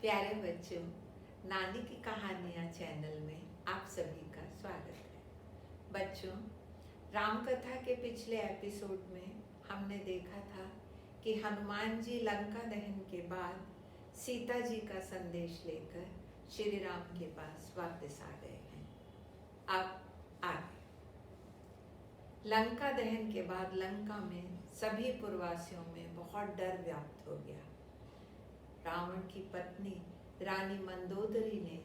प्यारे बच्चों, नानी की कहानियाँ चैनल में आप सभी का स्वागत है। बच्चों, राम कथा के पिछले एपिसोड में हमने देखा था कि हनुमान जी लंका दहन के बाद सीता जी का संदेश लेकर श्री राम के पास वापस आ गए हैं। अब आगे लंका दहन के बाद लंका में सभी पुरवासियों में बहुत डर व्याप्त हो गया। रावण की पत्नी रानी मंदोदरी ने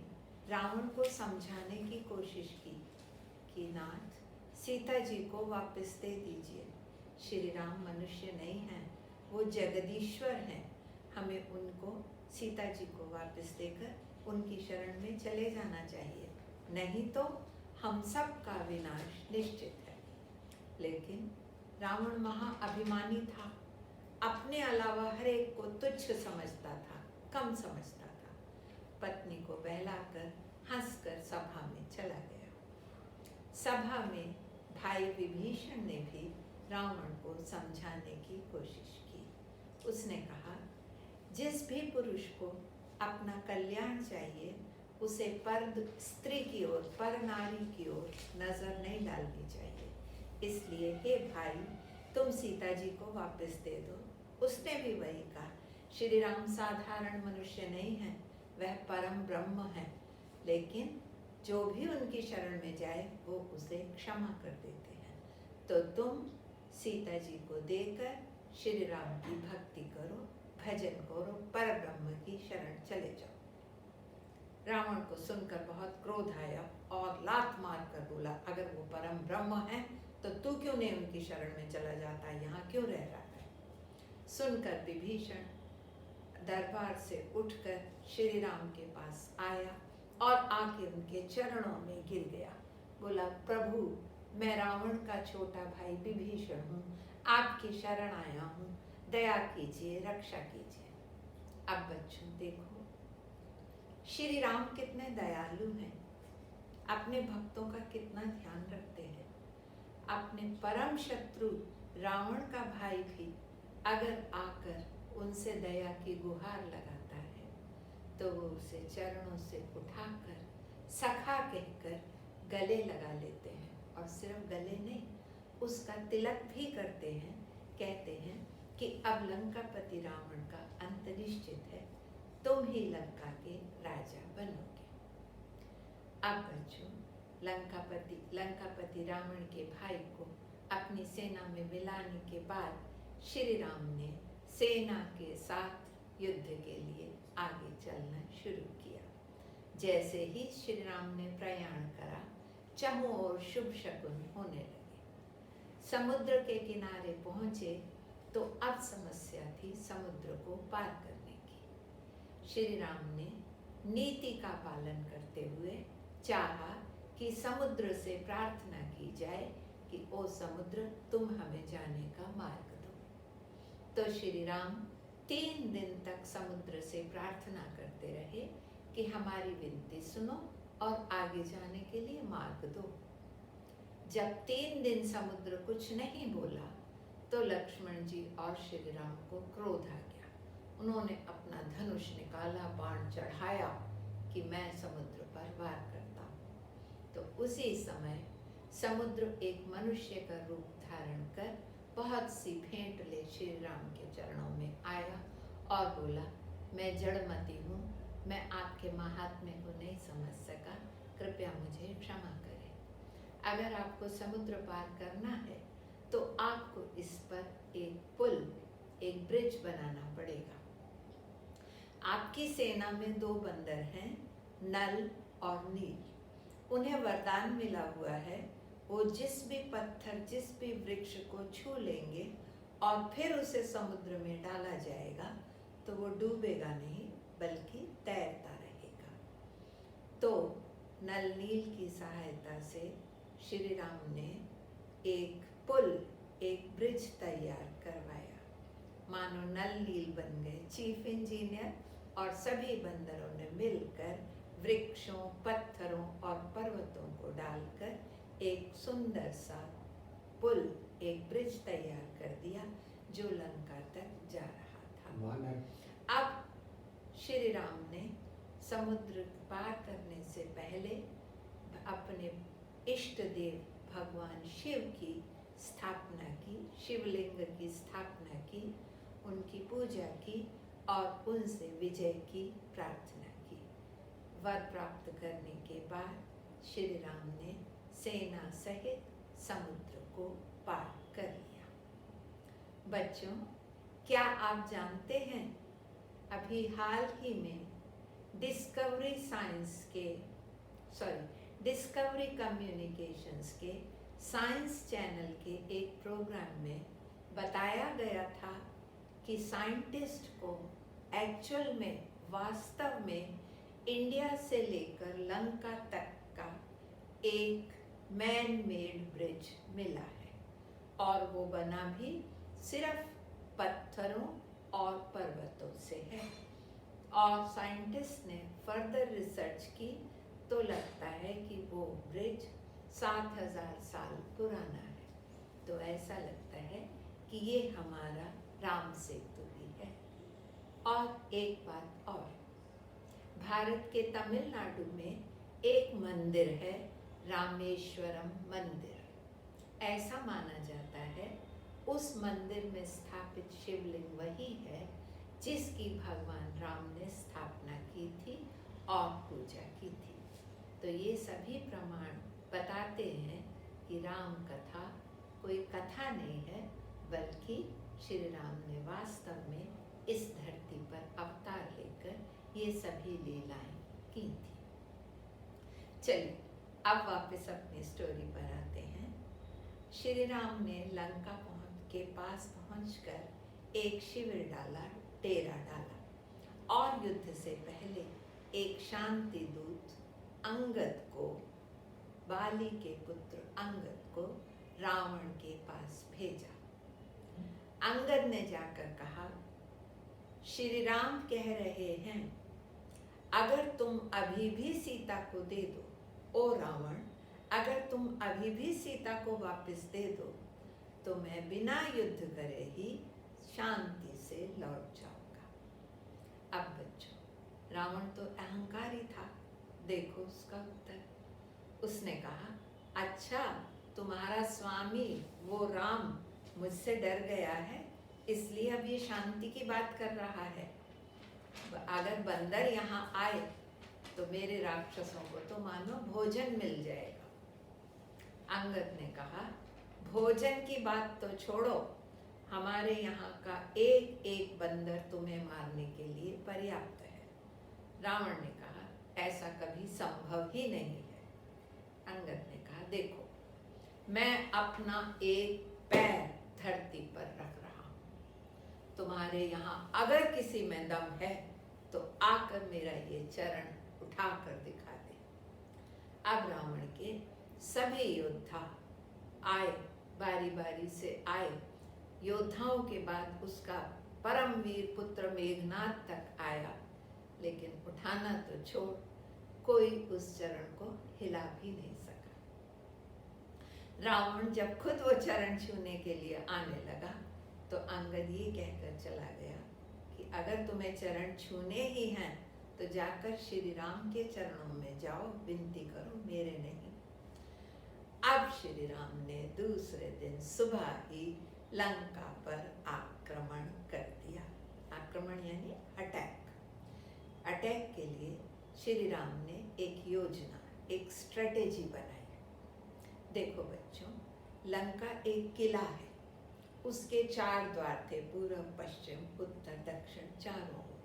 रावण को समझाने की कोशिश की कि नाथ, सीता जी को वापस दे दीजिए। श्री राम मनुष्य नहीं हैं, वो जगदीश्वर हैं। हमें उनको, सीता जी को वापस देकर उनकी शरण में चले जाना चाहिए, नहीं तो हम सब का विनाश निश्चित है। लेकिन रावण महाअभिमानी था, अपने अलावा हर एक को तुच्छ समझता था, कम समझता था। पत्नी को बहलाकर हंसकर सभा में चला गया। सभा में भाई विभीषण ने भी रावण को समझाने की कोशिश की। उसने कहा, जिस भी पुरुष को अपना कल्याण चाहिए उसे पर स्त्री की ओर, पर नारी की ओर नजर नहीं डालनी चाहिए। इसलिए हे भाई, तुम सीता जी को वापस दे दो। उसने भी वही कहा, श्री राम साधारण मनुष्य नहीं है, वह परम ब्रह्म है। लेकिन जो भी उनकी शरण में जाए वो उसे क्षमा कर देते हैं। तो तुम सीता जी को देकर श्री राम की भक्ति करो, भजन करो, पर ब्रह्म की शरण चले जाओ। रावण को सुनकर बहुत क्रोध आया और लात मार कर बोला, अगर वो परम ब्रह्म है तो तू क्यों नहीं उनकी शरण में चला जाता, यहाँ क्यों रह रहा है। सुनकर विभीषण दरबार से उठकर श्री राम के पास आया और आके उनके चरणों में गिर गया। बोला, प्रभु, मैं रावण का छोटा भाई विभीषण हूँ, आपकी शरण आया हूँ, दया कीजिए, रक्षा कीजिए। अब बच्चों देखो, श्री राम कितने दयालु हैं, अपने भक्तों का कितना ध्यान रखते हैं। अपने परम शत्रु रावण का भाई भी अगर आकर उनसे दया की गुहार लगाता है तो वो उसे चरणों से उठाकर सखा कहकर गले लगा लेते हैं। और सिर्फ गले नहीं, उसका तिलक भी करते हैं। कहते हैं कि अब लंकापति रावण का अंत निश्चित है, तुम ही लंका के राजा बनोगे। अब बच्चों, लंकापति रावण के भाई को अपनी सेना में मिलाने के बाद श्री राम ने सेना के साथ युद्ध के लिए आगे चलना शुरू किया। जैसे ही श्री राम ने प्रयाण करा, चारों ओर शुभ शकुन होने लगे। समुद्र के किनारे पहुंचे तो अब समस्या थी समुद्र को पार करने की। श्री राम ने नीति का पालन करते हुए चाहा कि समुद्र से प्रार्थना की जाए कि ओ समुद्र, तुम हमें जाने का मार्ग दो। तो श्री राम 3 दिन तक समुद्र से प्रार्थना करते रहे कि हमारी विनती सुनो और आगे जाने के लिए मार्ग दो। जब 3 दिन समुद्र कुछ नहीं बोला तो लक्ष्मण जी और श्री राम को क्रोध आ गया। उन्होंने अपना धनुष निकाला, बाण चढ़ाया कि मैं समुद्र पर वार करता हूँ। तो उसी समय समुद्र एक मनुष्य का रूप धारण कर बहुत सी भेंट ले श्री राम के चरणों में आया और बोला, मैं जड़मती हूँ, मैं आपके महात्म्य को नहीं समझ सका, कृपया मुझे क्षमा करें। अगर आपको समुद्र पार करना है तो आपको इस पर एक पुल, एक ब्रिज बनाना पड़ेगा। आपकी सेना में 2 बंदर हैं, नल और नील। उन्हें वरदान मिला हुआ है, वो जिस भी पत्थर, जिस भी वृक्ष को छू लेंगे और फिर उसे समुद्र में डाला जाएगा तो वो डूबेगा नहीं बल्कि तैरता रहेगा। तो नल नील की सहायता से श्री राम ने एक पुल, एक ब्रिज तैयार करवाया। मानो नल नील बन गए चीफ इंजीनियर और सभी बंदरों ने मिलकर वृक्षों, पत्थरों और पर्वतों को डालकर एक सुंदर सा पुल, एक ब्रिज तैयार कर दिया जो लंका तक जा रहा था। अब श्री राम ने समुद्र पार करने से पहले अपने इष्ट देव भगवान शिव की स्थापना की, शिवलिंग की स्थापना की, उनकी पूजा की और उनसे विजय की प्रार्थना की। वर प्राप्त करने के बाद श्री राम ने सेना सहित समुद्र को पार कर लिया। बच्चों, क्या आप जानते हैं अभी हाल ही में डिस्कवरी कम्युनिकेशंस के साइंस चैनल के एक प्रोग्राम में बताया गया था कि साइंटिस्ट को एक्चुअल में वास्तव में इंडिया से लेकर लंका तक का एक मैन मेड ब्रिज मिला है और वो बना भी सिर्फ पत्थरों और पर्वतों से है। और साइंटिस्ट ने फर्दर रिसर्च की तो लगता है कि वो ब्रिज 7000 साल पुराना है। तो ऐसा लगता है कि ये हमारा राम सेतु ही है। और एक बात और, भारत के तमिलनाडु में एक मंदिर है, रामेश्वरम मंदिर। ऐसा माना जाता है उस मंदिर में स्थापित शिवलिंग वही है जिसकी भगवान राम ने स्थापना की थी और पूजा की थी। तो ये सभी प्रमाण बताते हैं कि राम कथा कोई कथा नहीं है, बल्कि श्री राम ने वास्तव में इस धरती पर अवतार लेकर ये सभी लीलाएं की थी। चलिए अब वापस अपनी स्टोरी पर आते हैं। श्री राम ने लंका के पास पहुंचकर एक शिविर डाला, डेरा डाला और युद्ध से पहले एक शांति दूत अंगद को, बाली के पुत्र अंगद को रावण के पास भेजा। अंगद ने जाकर कहा, श्री राम कह रहे हैं अगर तुम अभी भी सीता को दे दो, ओ रावण, अगर तुम अभी भी सीता को वापस दे दो तो मैं बिना युद्ध करे ही शांति से लौट जाऊंगा। अब बच्चों, रावण तो अहंकारी था। देखो उसका उत्तर। उसने कहा, अच्छा, तुम्हारा स्वामी वो राम मुझसे डर गया है, इसलिए अब ये शांति की बात कर रहा है। अगर बंदर यहाँ आए तो मेरे राक्षसों को तो मानो भोजन मिल जाएगा। अंगद ने कहा, भोजन की बात तो छोड़ो, हमारे यहाँ का एक एक बंदर तुम्हें मारने के लिए पर्याप्त है। रावण ने कहा, ऐसा कभी संभव ही नहीं है। अंगद ने कहा, देखो, मैं अपना एक पैर धरती पर रख रहा हूँ, तुम्हारे यहाँ अगर किसी में दम है तो आकर मेरा ये चरण उठाकर दिखा दे। अब रावण के सभी योद्धा आए, बारी बारी से आए। योद्धाओं के बाद उसका परमवीर पुत्र मेघनाद तक आया, लेकिन उठाना तो छोड़, कोई उस चरण को हिला भी नहीं सका। रावण जब खुद वो चरण छूने के लिए आने लगा तो अंगद ये कहकर चला गया कि अगर तुम्हें चरण छूने ही हैं तो जाकर श्री राम के चरणों में जाओ, विनती करो, मेरे नहीं। अब श्री राम ने दूसरे दिन सुबह ही लंका पर आक्रमण कर दिया। आक्रमण यानी अटैक। अटैक के लिए श्री राम ने एक योजना, एक स्ट्रेटेजी बनाई। देखो बच्चों, लंका एक किला है, उसके 4 द्वार थे, पूर्व, पश्चिम, उत्तर, दक्षिण, चारों ओर।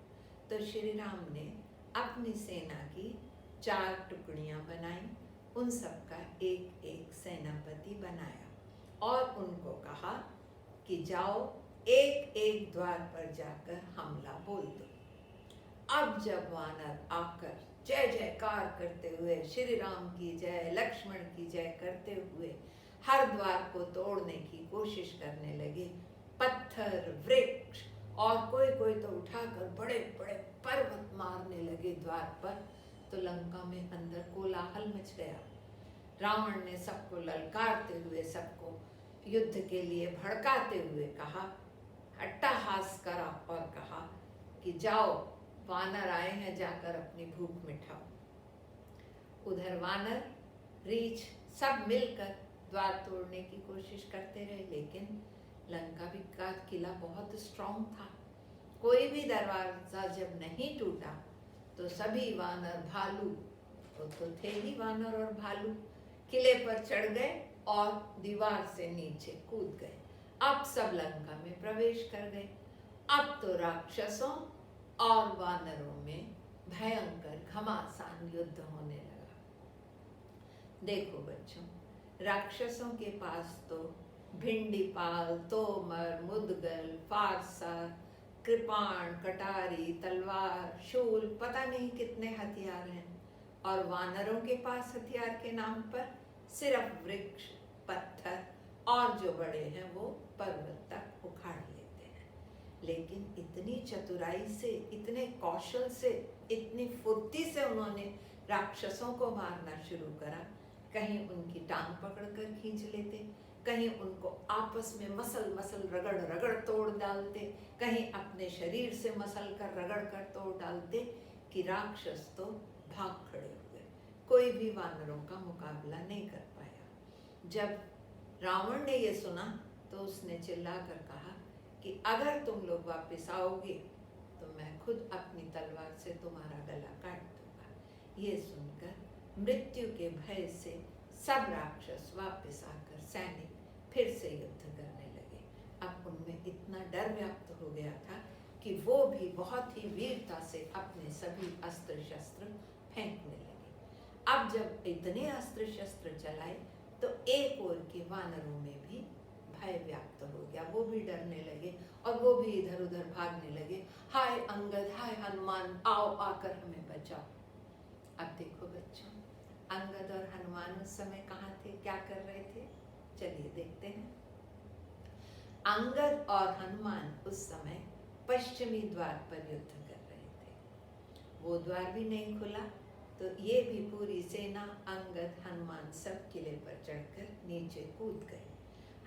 तो श्री राम ने अपनी सेना की 4 टुकड़ियां बनाई, उन सबका एक एक सेनापति बनाया और उनको कहा कि जाओ एक एक द्वार पर जाकर हमला बोल दो। अब जब वानर आकर जय जयकार करते हुए श्री राम की जय, लक्ष्मण की जय करते हुए हर द्वार को तोड़ने की कोशिश करने लगे, पत्थर, वृक्ष और कोई कोई तो उठाकर बड़े बड़े पर्वत मारने लगे द्वार पर, तो लंका में अंदर कोलाहल मच गया। रावण ने सबको ललकारते हुए, सबको युद्ध के लिए भड़काते हुए कहा, अट्टहास करा और कहा कि जाओ वानर आए हैं, जाकर अपनी भूख मिटाओ। उधर वानर, रीछ सब मिलकर द्वार तोड़ने की कोशिश करते रहे, लेकिन लंका का किला बहुत स्ट्रांग था। कोई भी दरवाजा जब नहीं टूटा तो सभी वानर, भालू, वो तो थे ही वानर और भालू, किले पर चढ़ गए और दीवार से नीचे कूद गए। अब सब लंका में प्रवेश कर गए। अब तो राक्षसों और वानरों में भयंकर घमासान युद्ध होने लगा। देखो बच्चों, राक्षसों के पास तो भिंडीपाल, तोमर, मुदगल, फारसा, कृपाण, कटारी, तलवार, शूल, पता नहीं कितने हथियार हैं। और वानरों के पास हथियार के नाम पर सिर्फ वृक्ष, पत्थर और जो बड़े हैं वो पर्वत तक उखाड़ लेते हैं। लेकिन इतनी चतुराई से, इतने कौशल से, इतनी फुर्ती से उन्होंने राक्षसों को मारना शुरू करा। कहीं उनकी टांग पकड़कर खींच लेते, कहीं उनको आपस में मसल मसल रगड़ रगड़ तोड़ डालते, कहीं अपने शरीर से मसल कर रगड़ कर तोड़ डालते कि राक्षस तो भाग खड़े हुए। कोई भी वानरों का मुकाबला नहीं कर पाया। जब रावण ने ये सुना तो उसने चिल्लाकर कहा कि अगर तुम लोग वापस आओगे तो मैं खुद अपनी तलवार से तुम्हारा गला काट दूंगा। ये सुनकर मृत्यु के भय से सब राक्षस वापस आकर सैनिक फिर से युद्ध करने लगे। अब उनमें इतना डर व्याप्त हो गया था कि वो भी बहुत ही वीरता से अपने सभी अस्त्र शस्त्र फेंकने लगे। अब जब इतने अस्त्र शस्त्र चलाए तो एक ओर के वानरों में भी भय व्याप्त हो गया। वो भी डरने लगे और वो भी इधर उधर भागने लगे। हाय अंगद, हाय हनुमान, आओ आकर हमें बचाओ। अब देखो बच्चों, अंगद और हनुमान उस समय कहाँ थे, क्या कर रहे थे, चलिए देखते हैं। अंगद और हनुमान उस समय पश्चिमी द्वार पर युद्ध कर रहे थे। वो द्वार भी नहीं खुला तो ये भी पूरी सेना, अंगद, हनुमान सब किले पर चढ़कर नीचे कूद गए।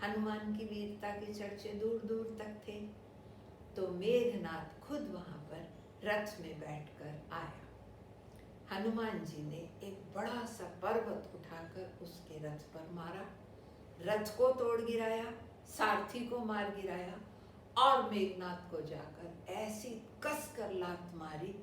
हनुमान की वीरता के चर्चे दूर दूर तक थे। तो मेघनाथ खुद वहां पर रथ में बैठकर आया। हनुमान जी ने एक बड़ा सा पर्वत उठाकर उसके रथ पर मारा, रथ को तोड़ गिराया, सारथी को मार गिराया और मेघनाथ को जाकर ऐसी कसकर लात मारी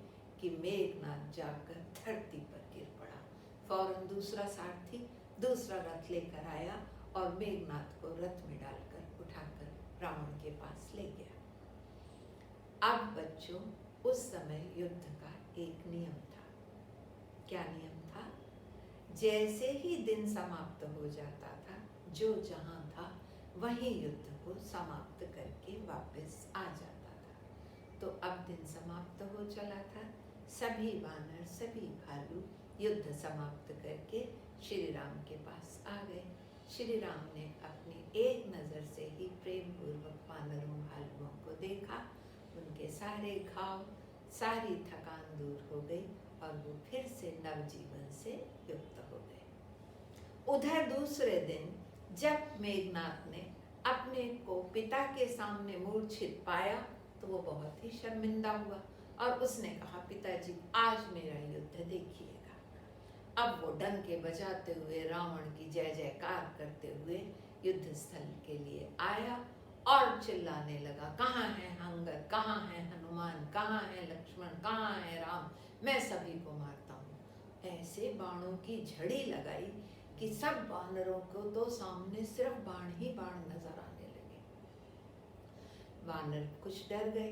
कि मेघनाथ जाकर धरती पर गिर पड़ा। फौरन दूसरा सारथी दूसरा रथ लेकर आया और मेघनाथ को रथ में डालकर उठाकर रावण के पास ले गया। अब बच्चों, उस समय युद्ध का एक नियम था। क्या नियम था? जैसे ही दिन समाप्त हो जाता था, जो जहां था वहीं युद्ध को समाप्त करके वापस आ जाता था। तो अब दिन समाप्त हो चला था। सभी वानर, सभी भालू युद्ध समाप्त करके श्री राम के पास आ गए। श्री राम ने अपनी एक नज़र से ही प्रेम पूर्वक वानरों भालुओं को देखा। उनके सारे घाव, सारी थकान दूर हो गई और वो फिर से नवजीवन से युक्त हो गए। उधर दूसरे दिन जब मेघनाथ ने अपने को पिता के सामने मूर्छित पाया तो वो बहुत ही शर्मिंदा हुआ और उसने कहा, पिताजी आज मेरा युद्ध देखिएगा। अब वो डंके बजाते हुए, रावण की जय जयकार करते हुए युद्ध स्थल के लिए आया और चिल्लाने लगा, कहाँ है अंगद, कहाँ है हनुमान, कहाँ है लक्ष्मण, कहाँ है राम, मैं सभी को मारता हूँ। ऐसे बाणों की झड़ी लगाई कि सब वानरों को तो सामने सिर्फ बाण ही बाण नजर आने लगे। वानर कुछ डर गए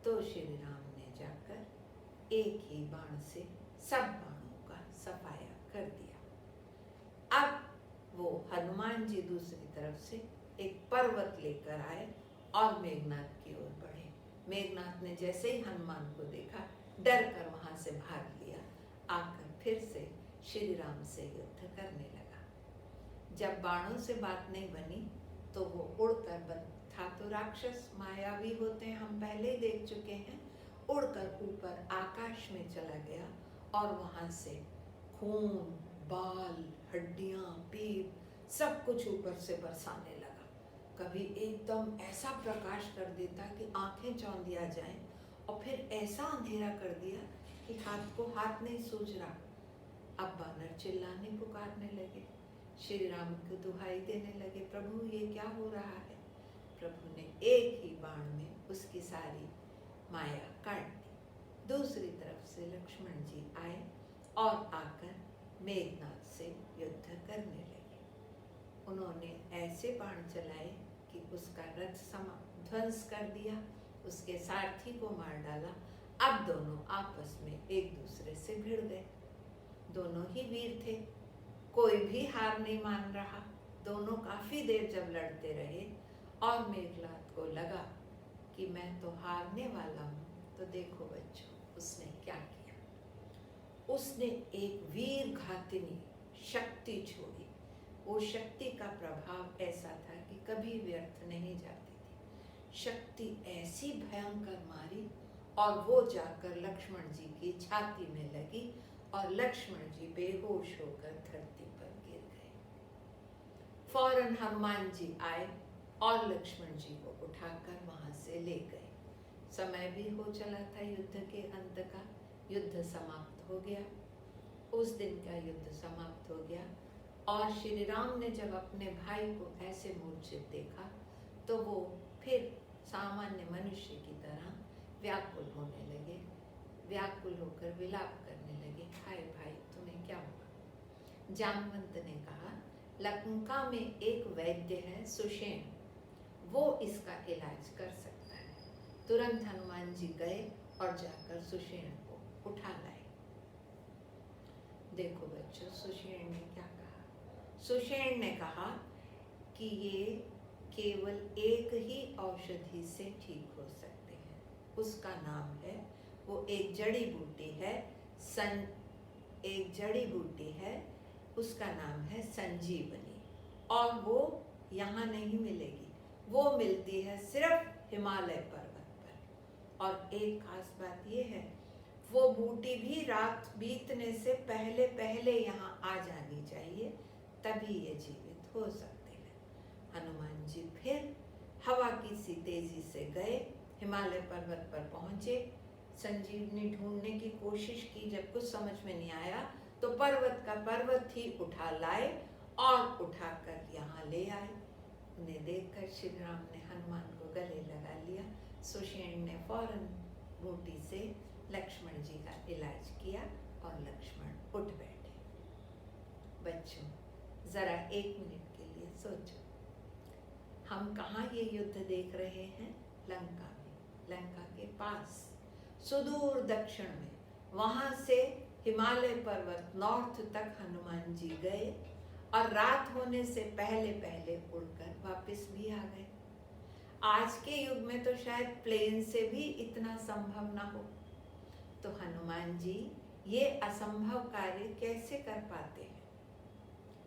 तो श्री राम ने जाकर एक ही बाण से सब बाणों का सफाया कर दिया। अब वो हनुमान जी दूसरी तरफ से एक पर्वत लेकर आए और मेघनाथ की ओर बढ़े। मेघनाथ ने जैसे ही हनुमान को देखा, डर कर वहां से भाग लिया, आकर फिर से श्री राम से युद्ध करने लगा। जब बाणों से बात नहीं बनी तो वो उड़कर था तो राक्षस मायावी होते हैं, हम पहले ही देख चुके हैं। उड़कर ऊपर आकाश में चला गया और वहां से खून, बाल, हड्डियां, पीप सब कुछ ऊपर से बरसाने लगा। कभी एकदम ऐसा प्रकाश कर देता कि आंखें चौंधिया जाएं और फिर ऐसा अंधेरा कर दिया कि हाथ को हाथ नहीं सूझ रहा। अब वानर चिल्लाने पुकारने लगे, श्री राम को दुहाई देने लगे, प्रभु ये क्या हो रहा है। प्रभु ने एक ही बाण में उसकी सारी माया काट दी। दूसरी तरफ से लक्ष्मण जी आए और आकर मेघनाद से युद्ध करने लगे। उन्होंने ऐसे बाण चलाए कि उसका रथ ध्वंस कर दिया, उसके सारथी को मार डाला। अब दोनों आपस में एक दूसरे से भिड़ गए। दोनों ही वीर थे, कोई भी हार नहीं मान रहा। दोनों काफी देर जब लड़ते रहे और मेघनाद को लगा कि मैं तो हारने वाला हूँ, तो देखो बच्चों उसने क्या किया। उसने एक वीर घातिनी शक्ति छोड़ी। वो शक्ति का प्रभाव ऐसा था कि कभी व्यर्थ नहीं जाती थी। शक्ति ऐसी भयंकर मारी और वो जाकर लक्ष्मण जी की छाती में लगी और लक्ष्मण जी बेहोश होकर धरती पर गिर गए। फौरन हनुमान जी आए और लक्ष्मण जी को उठाकर वहां से ले गए। समय भी हो चला था युद्ध के अंत का। युद्ध समाप्त हो गया। उस दिन का युद्ध समाप्त हो गया और श्री राम ने जब अपने भाई को ऐसे मूर्छित देखा तो वो फिर सामान्य मनुष्य की तरह व्याकुल होने लगे। व्याकुल होकर विलाप करने लगे, हाय भाई तुम्हें क्या हुआ। जामवंत ने कहा, लंका में एक वैद्य है सुषेण, वो इसका इलाज कर सकता है। तुरंत हनुमान जी गए और जाकर सुषेण को उठा लाए। देखो बच्चों सुषेण ने क्या कहा। सुषेण ने कहा कि ये केवल एक ही औषधि से ठीक हो सकते हैं। उसका नाम है, वो एक जड़ी बूटी है, एक जड़ी बूटी है, उसका नाम है संजीवनी। और वो यहाँ नहीं मिलेगी, वो मिलती है सिर्फ हिमालय पर्वत पर। और एक खास बात ये है, वो बूटी भी रात बीतने से पहले पहले यहाँ आ जानी चाहिए, तभी ये जीवित हो सकते हैं। हनुमान जी फिर हवा की सी तेजी से गए, हिमालय पर्वत पर पहुंचे, संजीवनी ढूंढने की कोशिश की। जब कुछ समझ में नहीं आया तो पर्वत का पर्वत ही उठा लाए और उठाकर यहाँ ले आए। उन्हें देखकर श्री राम ने हनुमान को गले लगा लिया। सुषेण ने फौरन बूटी से लक्ष्मण जी का इलाज किया और लक्ष्मण उठ बैठे। बच्चों जरा एक मिनट के लिए सोचो, हम कहाँ ये युद्ध देख रहे हैं? लंका में, लंका के पास सुदूर दक्षिण में। वहां से हिमालय पर्वत नॉर्थ तक हनुमान जी गए और रात होने से पहले पहले उड़कर वापस भी आ गए। आज के युग में तो शायद प्लेन से भी इतना संभव ना हो, तो हनुमान जी ये असंभव कार्य कैसे कर पाते हैं?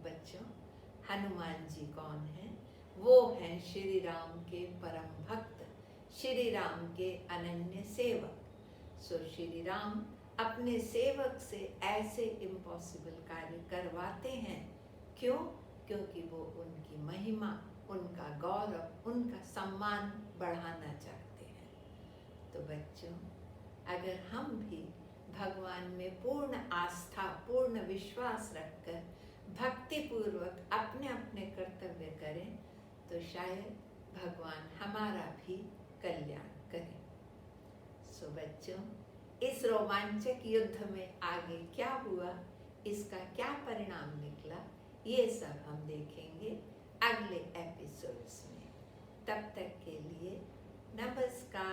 बच्चों हनुमान जी कौन हैं? वो हैं श्री राम के परम भक्त, श्री राम के अनन्य सेवक। सो श्री राम अपने सेवक से ऐसे इम्पॉसिबल कार्य करवाते हैं। क्यों? क्योंकि वो उनकी महिमा, उनका गौरव, उनका सम्मान बढ़ाना चाहते हैं। तो बच्चों अगर हम भी भगवान में पूर्ण आस्था, पूर्ण विश्वास रखकर भक्ति पूर्वक अपने अपने कर्तव्य करें तो शायद भगवान हमारा भी कल्याण करें। सो बच्चों इस रोमांचक युद्ध में आगे क्या हुआ, इसका क्या परिणाम निकला, ये सब हम देखेंगे अगले एपिसोड्स में। तब तक के लिए नमस्कार।